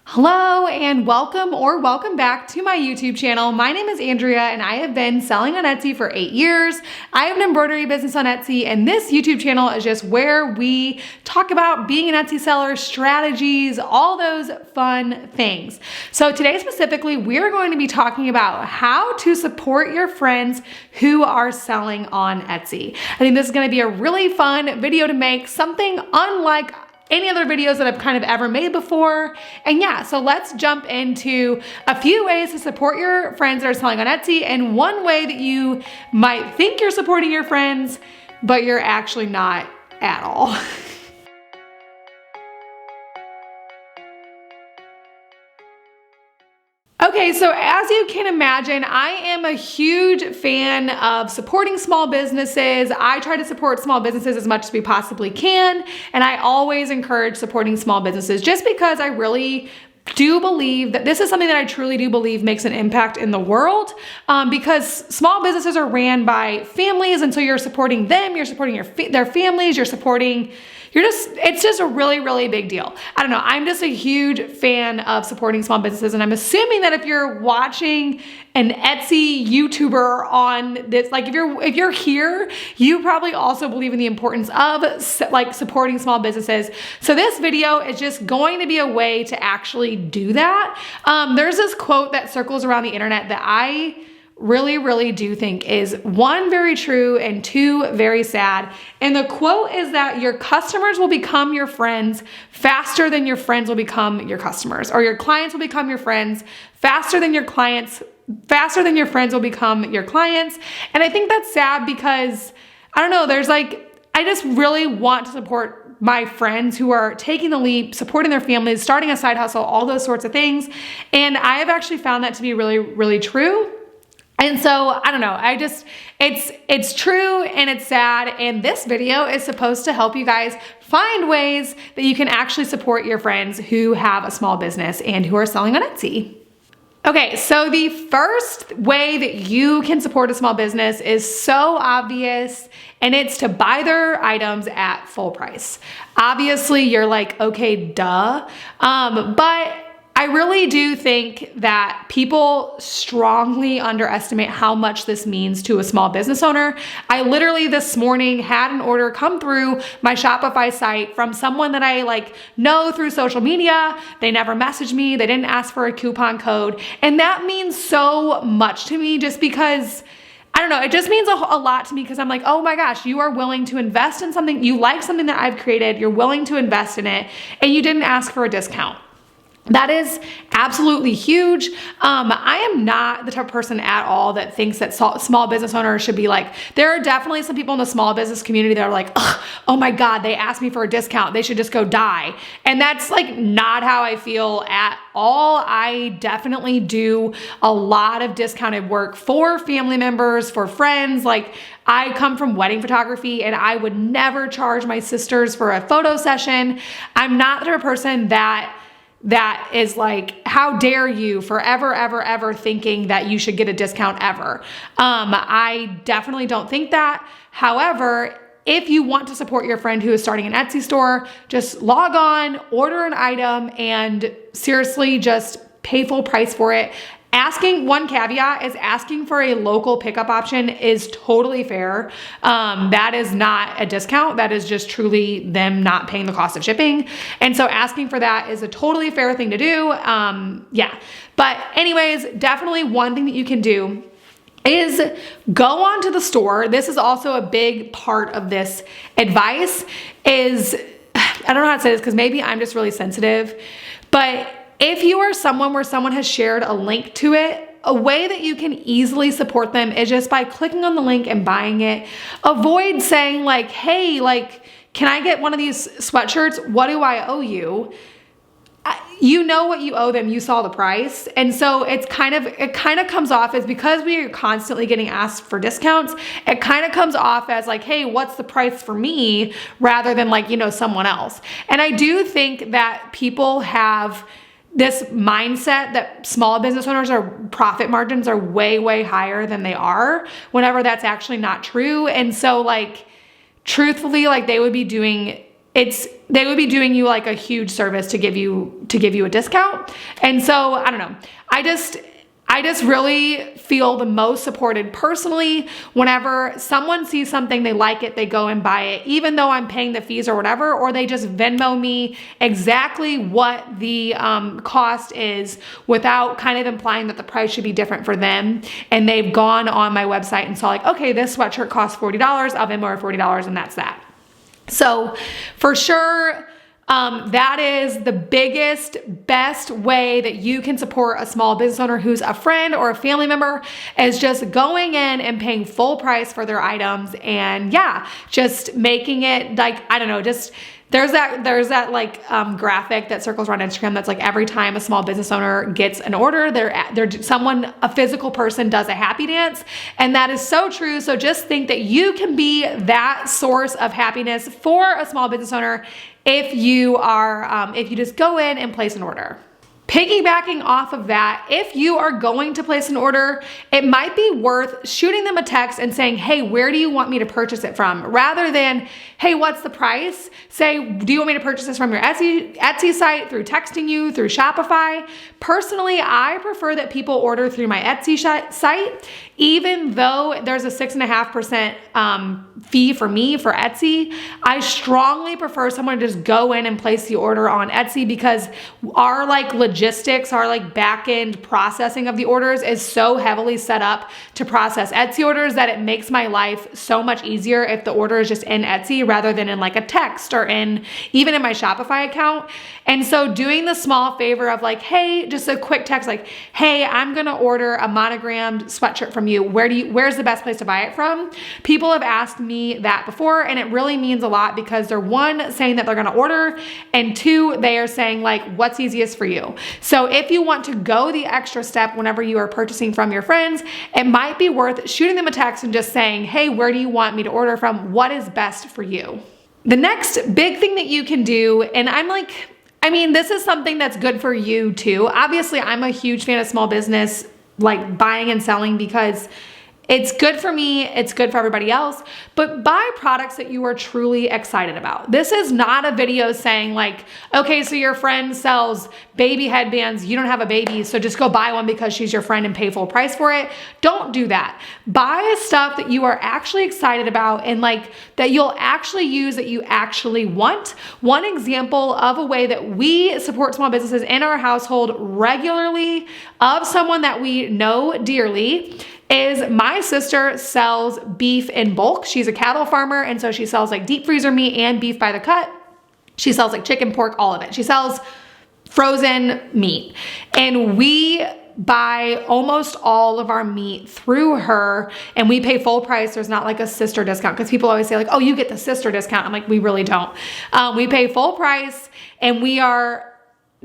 Hello and welcome back to my YouTube channel. My name is Andrea and I have been selling on Etsy for 8 years. I have an embroidery business on Etsy, and this YouTube channel is just where we talk about being an Etsy seller, strategies, all those fun things. So today specifically, we're going to be talking about how to support your friends who are selling on Etsy. I think this is going to be a really fun video to make, something unlike any other videos that I've kind of ever made before. And yeah, so let's jump into a few ways to support your friends that are selling on Etsy, and one way that you might think you're supporting your friends, but you're actually not at all. Okay, so as you can imagine, I am a huge fan of supporting small businesses. I try to support small businesses as much as we possibly can, and I always encourage supporting small businesses just because I really do believe that this is something that I truly do believe makes an impact in the world, because small businesses are ran by families, and so you're supporting them, you're supporting their families, it's just a really, really big deal. I don't know, I'm just a huge fan of supporting small businesses, and I'm assuming that if you're watching an Etsy YouTuber on this, like if you're here, you probably also believe in the importance of supporting small businesses. So this video is just going to be a way to actually do that. There's this quote that circles around the internet that I really, really do think is one, very true, and two, very sad. And the quote is that your customers will become your friends faster than your friends will become your customers, or your clients will become your friends faster than your friends will become your clients. And I think that's sad because, I don't know, I just really want to support my friends who are taking the leap, supporting their families, starting a side hustle, all those sorts of things. And I have actually found that to be really, really true. And so, I don't know, it's true and it's sad, and this video is supposed to help you guys find ways that you can actually support your friends who have a small business and who are selling on Etsy. Okay, so the first way that you can support a small business is so obvious, and it's to buy their items at full price. Obviously, you're like, okay, duh, but I really do think that people strongly underestimate how much this means to a small business owner. I literally this morning had an order come through my Shopify site from someone that I know through social media. They never messaged me. They didn't ask for a coupon code. And that means so much to me, just because, I don't know, it just means a lot to me, because I'm like, oh my gosh, you are willing to invest in something. You like something that I've created. You're willing to invest in it, and you didn't ask for a discount. That is absolutely huge. I am not the type of person at all that thinks that small business owners should be like, there are definitely some people in the small business community that are like, oh my God, they asked me for a discount, they should just go die. And that's not how I feel at all. I definitely do a lot of discounted work for family members, for friends. I come from wedding photography, and I would never charge my sisters for a photo session. I'm not the type of person that is like, how dare you for ever thinking that you should get a discount ever. I definitely don't think that. However, if you want to support your friend who is starting an Etsy store, just log on, order an item, and seriously just pay full price for it. One caveat is asking for a local pickup option is totally fair. That is not a discount. That is just truly them not paying the cost of shipping. And so asking for that is a totally fair thing to do. Yeah. But anyways, definitely one thing that you can do is go onto the store. This is also a big part of this advice is, I don't know how to say this because maybe I'm just really sensitive, but if you are someone where someone has shared a link to it, a way that you can easily support them is just by clicking on the link and buying it. Avoid saying hey, can I get one of these sweatshirts? What do I owe you? You know what you owe them. You saw the price. And so it kind of comes off as, because we are constantly getting asked for discounts, it kind of comes off as hey, what's the price for me, rather than someone else. And I do think that people have this mindset that small business owners profit margins are way, way higher than they are, whenever that's actually not true. And so truthfully, they would be doing they would be doing you like a huge service to give you a discount. And so I don't know. I just really feel the most supported personally whenever someone sees something, they like it, they go and buy it, even though I'm paying the fees or whatever, or they just Venmo me exactly what the cost is without kind of implying that the price should be different for them. And they've gone on my website and saw like, okay, this sweatshirt costs $40, I'll Venmo her $40 and that's that. So for sure, that is the biggest, best way that you can support a small business owner who's a friend or a family member, is just going in and paying full price for their items. And yeah, just making it like, I don't know, just there's that like graphic that circles around Instagram that's like every time a small business owner gets an order, a physical person does a happy dance. And that is so true. So just think that you can be that source of happiness for a small business owner if you just go in and place an order. Piggybacking off of that, if you are going to place an order, it might be worth shooting them a text and saying, hey, where do you want me to purchase it from? Rather than, hey, what's the price? Say, do you want me to purchase this from your Etsy site, through texting you, through Shopify? Personally, I prefer that people order through my Etsy site, even though there's a 6.5% fee for me for Etsy. I strongly prefer someone to just go in and place the order on Etsy, because our like logistics, our like back end processing of the orders is so heavily set up to process Etsy orders that it makes my life so much easier if the order is just in Etsy rather than in like a text or even in my Shopify account. And so doing the small favor of like, hey, just a quick text like, hey, I'm gonna order a monogrammed sweatshirt from you. Where's the best place to buy it from? People have asked me that before, and it really means a lot, because they're one, saying that they're gonna order, and two, they are saying like, what's easiest for you? So if you want to go the extra step whenever you are purchasing from your friends, it might be worth shooting them a text and just saying, hey, where do you want me to order from? What is best for you? The next big thing that you can do, and this is something that's good for you too. Obviously, I'm a huge fan of small business, like buying and selling, because it's good for me, it's good for everybody else, but buy products that you are truly excited about. This is not a video saying like, okay, so your friend sells baby headbands, you don't have a baby, so just go buy one because she's your friend and pay full price for it. Don't do that. Buy stuff that you are actually excited about and like that you'll actually use, that you actually want. One example of a way that we support small businesses in our household regularly, of someone that we know dearly, is my sister sells beef in bulk. She's a cattle farmer, and so she sells like deep freezer meat and beef by the cut. She sells like chicken, pork, all of it. She sells frozen meat. And we buy almost all of our meat through her, and we pay full price. There's not like a sister discount, because people always say like, oh, you get the sister discount. I'm like, we really don't. We pay full price, and we are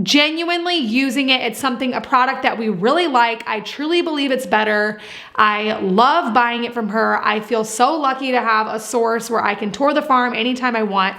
genuinely using it. It's a product that we really like. I truly believe it's better. I love buying it from her. I feel so lucky to have a source where I can tour the farm anytime I want.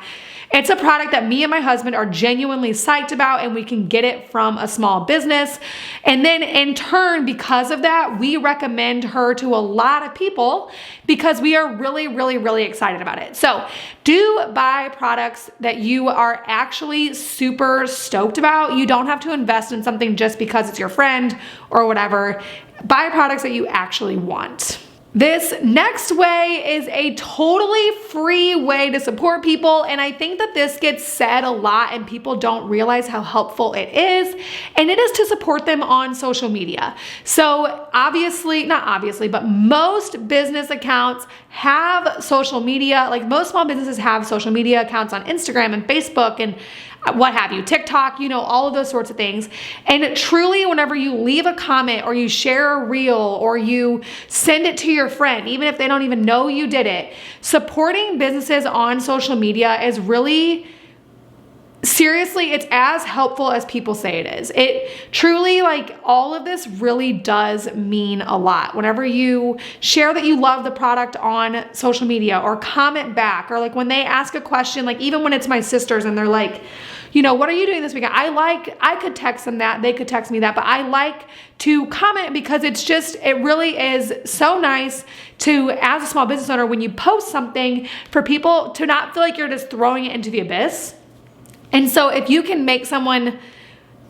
It's a product that me and my husband are genuinely psyched about, and we can get it from a small business. And then in turn, because of that, we recommend her to a lot of people because we are really, really, really excited about it. So do buy products that you are actually super stoked about. You don't have to invest in something just because it's your friend or whatever. Buy products that you actually want. This next way is a totally free way to support people, and I think that this gets said a lot and people don't realize how helpful it is, and it is to support them on social media. So not obviously, but most business accounts have social media, like most small businesses have social media accounts on Instagram and Facebook and what have you, TikTok, all of those sorts of things. And truly, whenever you leave a comment or you share a reel or you send it to your friend, even if they don't even know you did it, supporting businesses on social media is really, seriously, it's as helpful as people say it is. It truly, like, all of this really does mean a lot. Whenever you share that you love the product on social media or comment back, or like when they ask a question, like even when it's my sisters and they're like, you know, what are you doing this weekend? I could text them that, they could text me that, but I like to comment because it really is so nice to, as a small business owner, when you post something, for people to not feel like you're just throwing it into the abyss. And so if you can make someone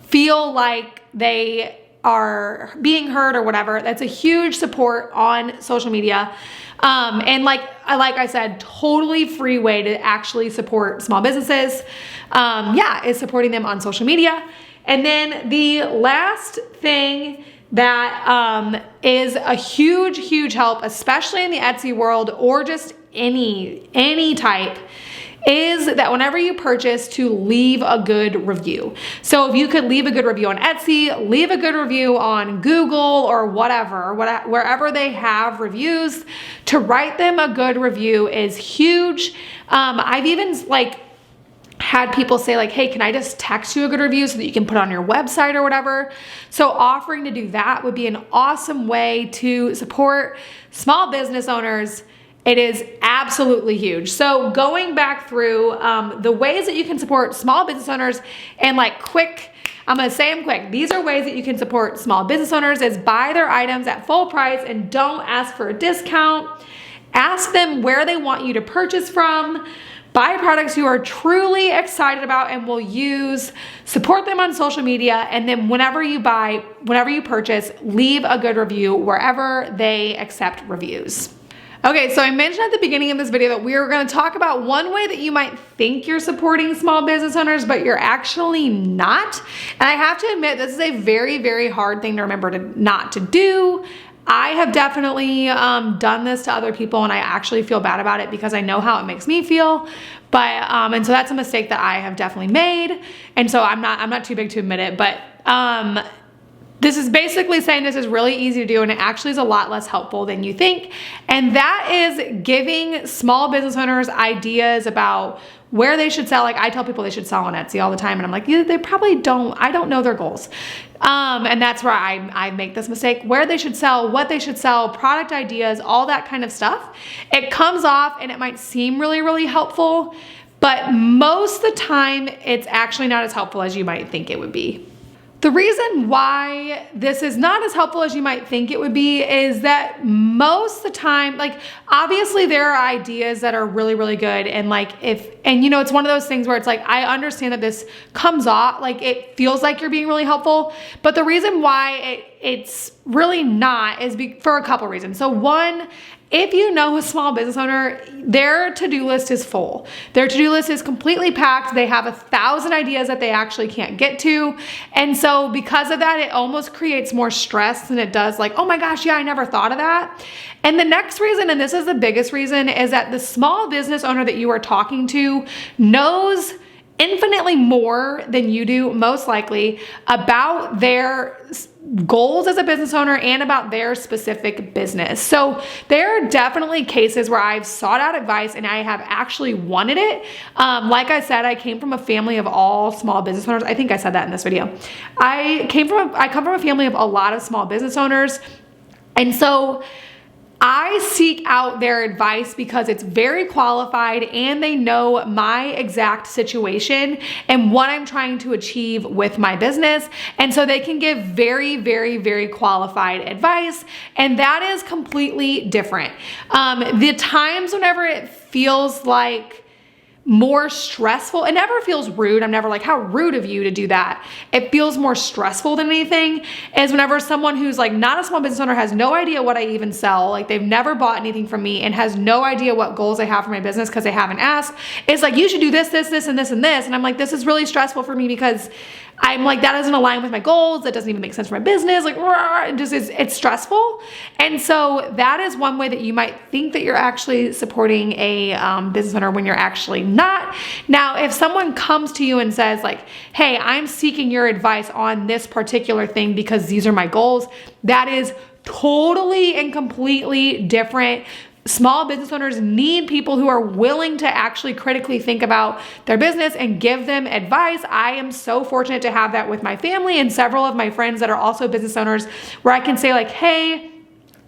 feel like they are being heard or whatever, that's a huge support on social media. And like I said, totally free way to actually support small businesses, is supporting them on social media. And then the last thing that is a huge help, especially in the Etsy world or just any type, is that whenever you purchase, to leave a good review. So if you could leave a good review on Etsy, leave a good review on Google or whatever, wherever they have reviews, to write them a good review is huge. I've even had people say like, hey, can I just text you a good review so that you can put it on your website or whatever? So offering to do that would be an awesome way to support small business owners. It is absolutely huge. So going back through the ways that you can support small business owners, and I'm gonna say them quick. These are ways that you can support small business owners: is buy their items at full price and don't ask for a discount. Ask them where they want you to purchase from. Buy products you are truly excited about and will use. Support them on social media. And then whenever you purchase, leave a good review wherever they accept reviews. Okay, so I mentioned at the beginning of this video that we were going to talk about one way that you might think you're supporting small business owners, but you're actually not. And I have to admit, this is a very hard thing to remember not to do. I have definitely done this to other people, and I actually feel bad about it because I know how it makes me feel. But and so that's a mistake that I have definitely made. And so I'm not too big to admit it, but this is basically saying this is really easy to do, and it actually is a lot less helpful than you think. And that is giving small business owners ideas about where they should sell. Like, I tell people they should sell on Etsy all the time, and I'm like, yeah, they probably don't. I don't know their goals. And that's where I make this mistake: where they should sell, what they should sell, product ideas, all that kind of stuff. It comes off and it might seem really helpful, but most of the time it's actually not as helpful as you might think it would be. The reason why this is not as helpful as you might think it would be is that most of the time, obviously there are ideas that are really good, and it's one of those things where it's like, I understand that this comes off, it feels like you're being really helpful, but the reason why it's really not is for a couple reasons. So one, if you know a small business owner, their to-do list is full. Their to-do list is completely packed. They have 1,000 ideas that they actually can't get to. And so because of that, it almost creates more stress than it does oh my gosh, yeah, I never thought of that. And the next reason, and this is the biggest reason, is that the small business owner that you are talking to knows infinitely more than you do, most likely, about their goals as a business owner and about their specific business. So there are definitely cases where I've sought out advice and I have actually wanted it. Like I said, I came from a family of all small business owners. I think I said that in this video. I come from a family of a lot of small business owners. And so I seek out their advice because it's very qualified and they know my exact situation and what I'm trying to achieve with my business. And so they can give very qualified advice, and that is completely different. The times whenever it feels like more stressful, it never feels rude. I'm never like, how rude of you to do that. It feels more stressful than anything, is whenever someone who's not a small business owner, has no idea what I even sell, they've never bought anything from me and has no idea what goals I have for my business because they haven't asked. It's like, you should do this and this. And I'm like, this is really stressful for me because I'm like, that doesn't align with my goals. That doesn't even make sense for my business. It's stressful. And so that is one way that you might think that you're actually supporting a business owner when you're actually not. Now, if someone comes to you and says hey, I'm seeking your advice on this particular thing because these are my goals, that is totally and completely different. Small business owners need people who are willing to actually critically think about their business and give them advice. I am so fortunate to have that with my family and several of my friends that are also business owners, where I can say hey,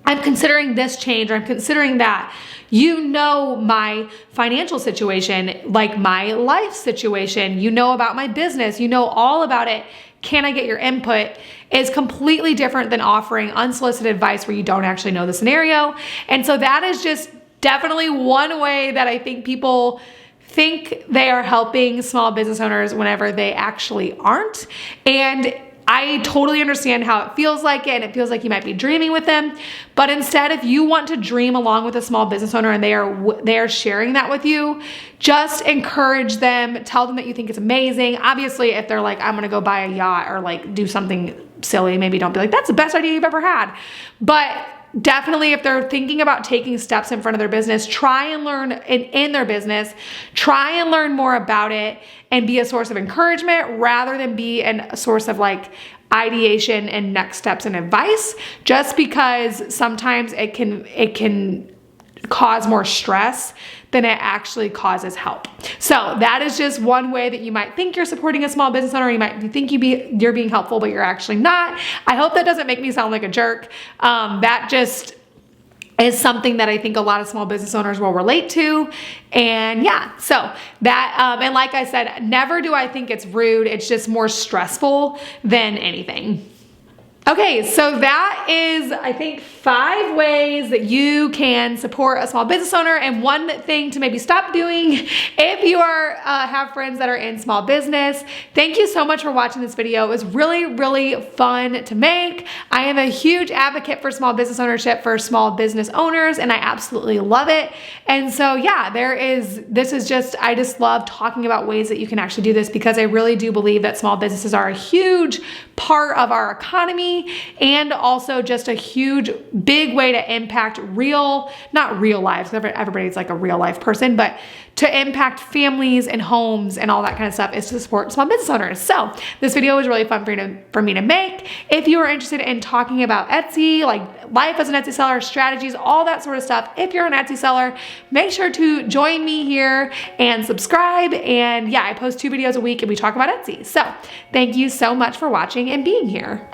I'm considering this change, or I'm considering that. You know my financial situation, like my life situation. You know about my business. You know all about it. Can I get your input? Is completely different than offering unsolicited advice where you don't actually know the scenario. And so that is just definitely one way that I think people think they are helping small business owners whenever they actually aren't. And I totally understand how it feels like it, and it feels like you might be dreaming with them. But instead, if you want to dream along with a small business owner and they are sharing that with you, just encourage them, tell them that you think it's amazing. Obviously, if they're like, I'm gonna go buy a yacht or like do something silly, maybe don't be like, that's the best idea you've ever had. But definitely, if they're thinking about taking steps in front of their business, try and learn in their business, try and learn more about it and be a source of encouragement rather than be a source of like ideation and next steps and advice, just because sometimes it can cause more stress than it actually causes help. So that is just one way that you might think you're supporting a small business owner. You might think you're being helpful, but you're actually not. I hope that doesn't make me sound like a jerk. That just is something that I think a lot of small business owners will relate to. And yeah, so that, and like I said, never do I think it's rude. It's just more stressful than anything. Okay, so that is, I think, 5 ways that you can support a small business owner, and one thing to maybe stop doing if you have friends that are in small business. Thank you so much for watching this video. It was really, really fun to make. I am a huge advocate for small business ownership for small business owners, and I absolutely love it. And so yeah, I just love talking about ways that you can actually do this, because I really do believe that small businesses are a huge part of our economy, and also just a huge, big way to impact not real lives, everybody's like a real life person, but to impact families and homes and all that kind of stuff is to support small business owners. So this video was really fun for me to make. If you are interested in talking about Etsy, like life as an Etsy seller, strategies, all that sort of stuff, if you're an Etsy seller, make sure to join me here and subscribe. And yeah, I post 2 videos a week and we talk about Etsy. So thank you so much for watching and being here.